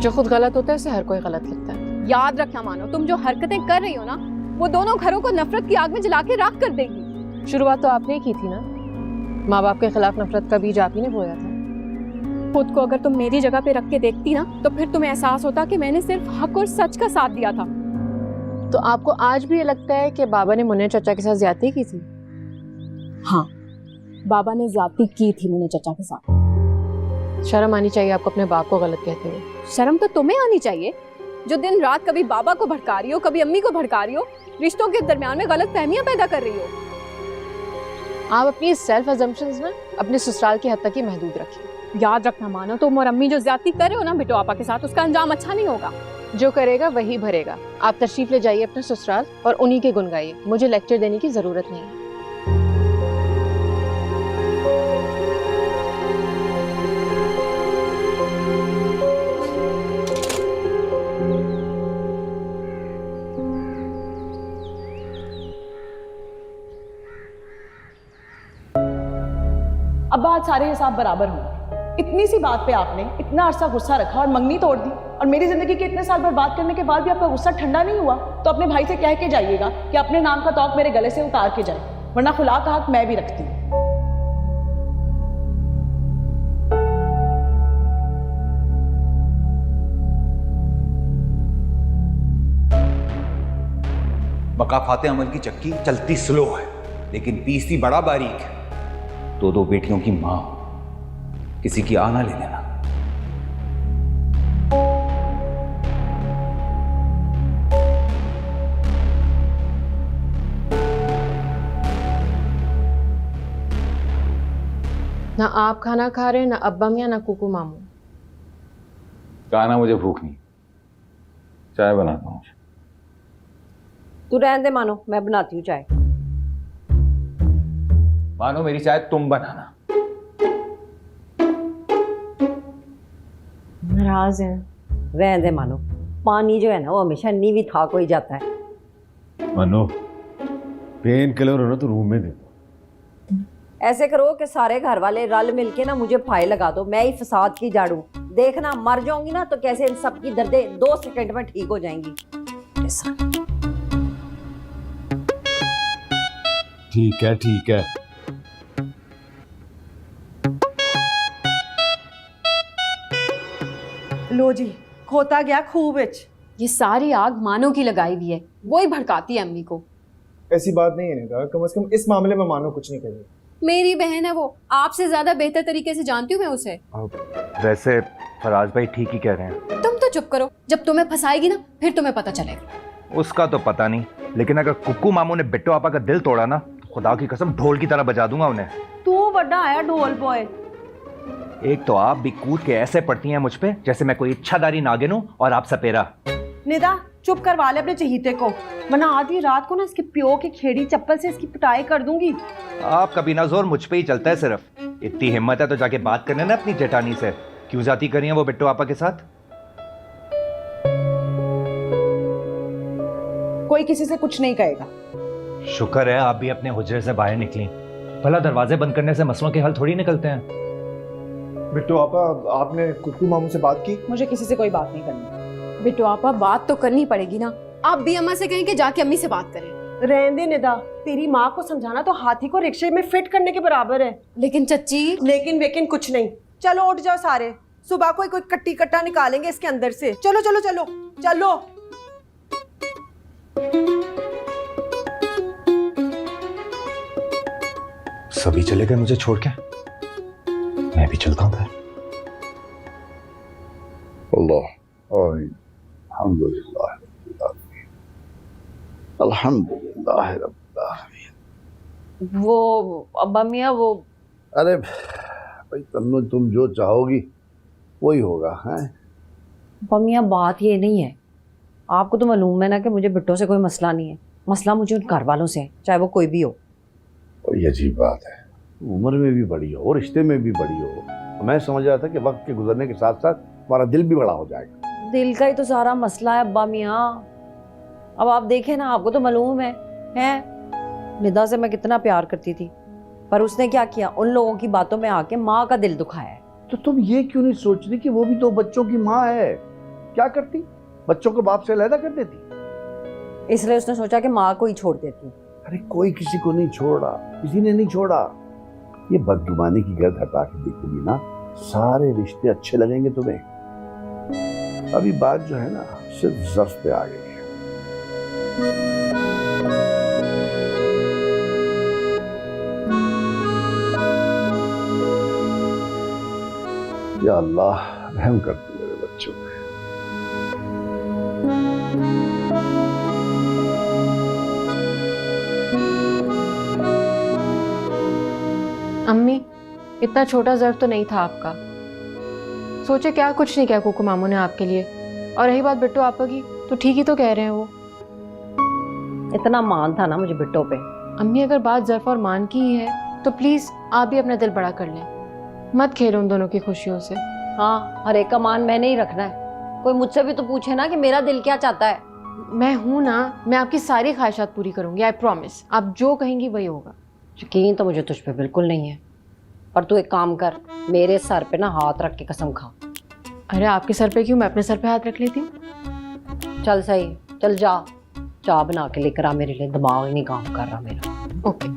जो खुद गलत होता है उसे हर कोई गलत लगता है। याद रखना मानो, तुम जो हरकतें कर रही हो ना, वो दोनों घरों को नफरत की आग में जला के राख कर देगी। शुरुआत तो आपने ही की थी ना, माँ बाप के खिलाफ नफरत का बीज आप ही ने बोया था। खुद को अगर तुम मेरी जगह पे रख के देखती ना, तो फिर तुम्हें एहसास होता कि मैंने सिर्फ हक और सच का साथ दिया था। तो आपको आज भी ये लगता है कि बाबा ने मुन्ने चाचा के साथ ज्यादती की थी? हाँ, बाबा ने ज्यादती की थी मुन्ने चाचा के साथ। शर्म आनी चाहिए आपको अपने बाप को गलत कहते हुए। शर्म तो तुम्हें आनी चाहिए, जो दिन रात कभी बाबा को भड़का रही हो, कभी अम्मी को भड़का रही हो, रिश्तों के दरमियान में गलत फहमियां पैदा कर रही हो। आप अपनी सेल्फ अजम्पशंस ना अपने ससुराल की हद तक ही महदूद रखिए। याद रखना मानो, तुम और अम्मी जो ज्यादती कर रहे हो ना बिट्टू आपा के साथ, उसका अंजाम अच्छा नहीं होगा। जो करेगा वही भरेगा। आप तशरीफ ले जाइए अपने ससुराल और उन्हीं के गुण गाइए। मुझे लेक्चर देने की जरूरत नहीं है। अब बात सारे हिसाब बराबर होंगे। इतनी सी बात पे आपने इतना अरसा गुस्सा रखा और मंगनी तोड़ दी, और मेरी जिंदगी के इतने साल बर्बाद करने के बाद भी आपका गुस्सा ठंडा नहीं हुआ। तो अपने भाई से कह के जाइएगा कि अपने नाम का तौक मेरे गले से उतार के जाए, वरना खुला का हक मैं भी रखती हूँ। मकाफाते अमल की चक्की चलती स्लो है लेकिन पीसती बड़ा बारीक है। दो बेटियों की मां, किसी की आना ले लेना। ना आप खाना खा रहे, ना अब्बा मियां, ना कुकू मामू। खाना मुझे भूख नहीं, चाय बनाता हूँ। तू रहने दे मानो, मैं बनाती हूँ चाय। मानो मेरी चाय तुम बनाना। नाराज हैं। रहने दे मानो, पानी जो है ना वो हमेशा नीवी था कोई जाता है। मानो पेन किलर हो ना तो रूम में दे। ऐसे करो कि सारे घर वाले रल मिलके ना मुझे फाइल लगा दो, मैं ही फसाद की झाड़ू। देखना मर जाऊंगी ना तो कैसे इन सबकी दर्दें 2 सेकंड में ठीक हो जाएंगी। ठीक है ठीक है। लो जी, खोता गया खूह विच। ये सारी आग मानो की लगाई हुई है, वो ही भड़काती है अम्मी को। ऐसी बात नहीं है निदा, कम से कम इस मामले में मानो कुछ नहीं करेगी। मेरी बहन है वो, आपसे ज्यादा बेहतर तरीके से जानती हूँ मैं उसे। वैसे फराज भाई ठीक ही कह रहे हैं। तुम तो चुप करो, जब तुम्हें फंसाएगी ना फिर तुम्हें पता चलेगा। उसका तो पता नहीं, लेकिन अगर कुक्कू मामू ने बिट्टू आपा का दिल तोड़ा ना, तो खुदा की कसम ढोल की तरह बजा दूंगा उन्हें। तू बड़ा आया ढोल बॉय। एक तो आप भी कूद के ऐसे पड़ती हैं मुझ पे जैसे मैं कोई इच्छाधारी नागिन हूं और आप सपेरा। निदा चुप करवा ले अपने चहीते को, वरना आधी रात को ना इसके प्यो की खेड़ी चप्पल से इसकी पिटाई कर दूंगी। आपका बिना जोर मुझ पे ही चलता है सिर्फ। इतनी हिम्मत है तो जाके बात करने ना अपनी जेठानी से, क्यों जाती करी है वो बिट्टू आपा के साथ। कोई किसी से कुछ नहीं कहेगा। शुक्र है आप भी अपने हुजरे से बाहर निकली, भला दरवाजे बंद करने से मसलों के हल थोड़ी निकलते हैं। बिट्टू आपा, आपने कुक्कू मामू से बात की? मुझे किसी से कोई बात नहीं करनी। बिट्टू आपा, बात तो करनी पड़ेगी ना। आप भी अम्मा से कहें कि जाके अम्मी से बात करें। रहने दे निदा, तेरी माँ को समझाना तो हाथी को रिक्शे में फिट करने के बराबर है। लेकिन चच्ची, लेकिन वेकिन कुछ नहीं। चलो उठ जाओ सारे, सुबह को कोई कट्टी कट्टा निकालेंगे इसके अंदर से। चलो चलो चलो चलो। सभी चले गए मुझे छोड़ के, मैं भी चलता हूँ फिर। अल्लाह अल्हम्दुलिल्लाह अल्हम्दुलिल्लाह रब्बिल आलमीन। वो अब्बा मियाँ वो, अरे भाई तन्नू, तुम जो चाहोगी वही होगा। हैं अब्बा मियाँ बात ये नहीं है, आपको तो मालूम है ना कि मुझे बिट्टो से कोई मसला नहीं है। मसला मुझे उन घर वालों से है, चाहे वो कोई भी हो। और ये अजीब बात है, उम्र में भी बड़ी हो, रिश्ते में भी बड़ी हो। मैं समझ रहा था कि वक्त के गुजरने के साथ साथ हमारा दिल भी बड़ा हो जाएगा। दिल का ही तो सारा मसला है अब्बा मियाँ। अब आप देखें ना, आपको तो मालूम है निदा से मैं कितना प्यार करती थी, पर उसने क्या किया, उन लोगों की बातों में आके माँ का दिल दुखाया है। तो तुम ये क्यों नहीं सोच रही कि वो भी 2 बच्चों की माँ है? क्या करती? बच्चों को बाप से अलहदा कर देती। इसलिए उसने सोचा कि माँ को ही छोड़ देती। अरे कोई किसी को नहीं छोड़ा, किसी ने नहीं छोड़ा। ये बदगुमानी की गर्द हटा के देखोगी ना, सारे रिश्ते अच्छे लगेंगे तुम्हें। अभी बात जो है ना सिर्फ ज़र्फ पे आ गई है। या अल्लाह रहम कर दे मेरे बच्चों पे। अम्मी, इतना छोटा ज़र्फ तो नहीं था आपका। सोचे क्या कुछ नहीं किया कुकू मामू ने आपके लिए। और रही बात बिट्टू आपा की, तो ठीक ही तो कह रहे हैं वो। इतना मान था ना मुझे बिट्टो पे। अम्मी, अगर बात ज़र्फ और मान की ही है तो प्लीज़ आप भी अपना दिल बड़ा कर लें। मत खेलो उन दोनों की खुशियों से। हाँ, हर एक का मान मैंने ही रखना है। कोई मुझसे भी तो पूछे ना कि मेरा दिल क्या चाहता है। मैं हूं ना, मैं आपकी सारी ख्वाहिशात पूरी करूंगी, आई प्रॉमिस। आप जो कहेंगी वही होगा। यकीन तो मुझे तुझ पे बिल्कुल नहीं है, पर तू एक काम कर, मेरे सर पे ना हाथ रख के कसम खा। अरे आपके सर पे क्यों, मैं अपने सर पे हाथ रख लेती हूँ। चल सही, चल जा, चाय बना के लेकर आ मेरे लिए, दिमाग नहीं काम कर रहा मेरा। ओके।